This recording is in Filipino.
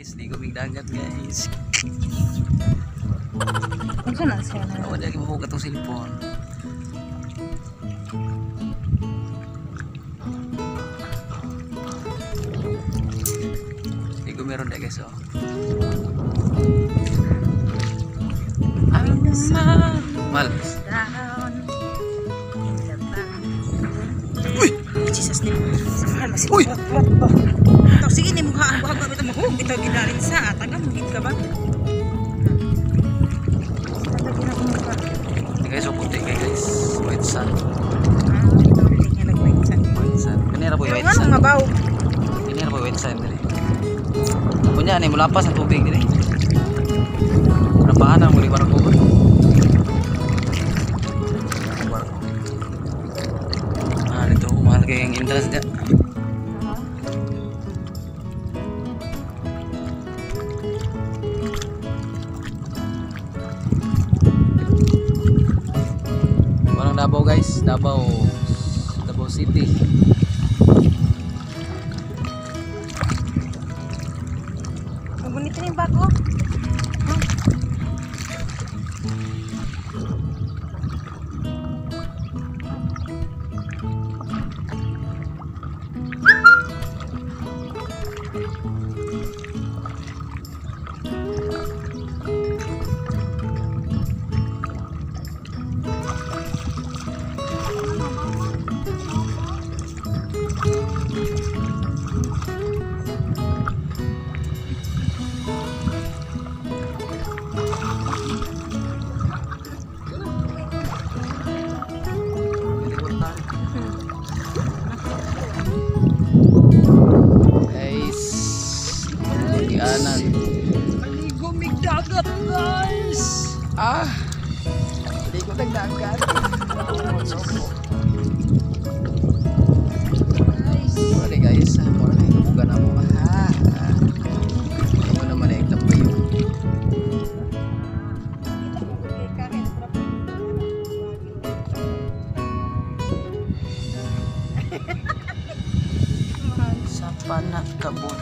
guys, di ko dagat guys. Unsa na siya na? Wala lagi mahugat tong cellphone. Di ko meron deh guys oh. Mal. Uy! Jesus name. Samahan masih. Uy! Tahu sige ni mukha ang buhag ito mahug ito ginarin sa taga mugit ka ba? Ini guys oh putih guys. White sun. White sun. Kanira po white sun. Mabaw. Kanira po white sun diri. Punya nih mulapas ang tubig diri. Napahan ang muli para ko. Dito mahal kayo yung interest niya. Walang Davao guys, Davao City. Ang bonito ni bago. Maligo mig dagat guys. Maligo tag dagat. Boleh guys, boleh na bukan ako. Hindi mo naman na pa yun. Sa panak kabon.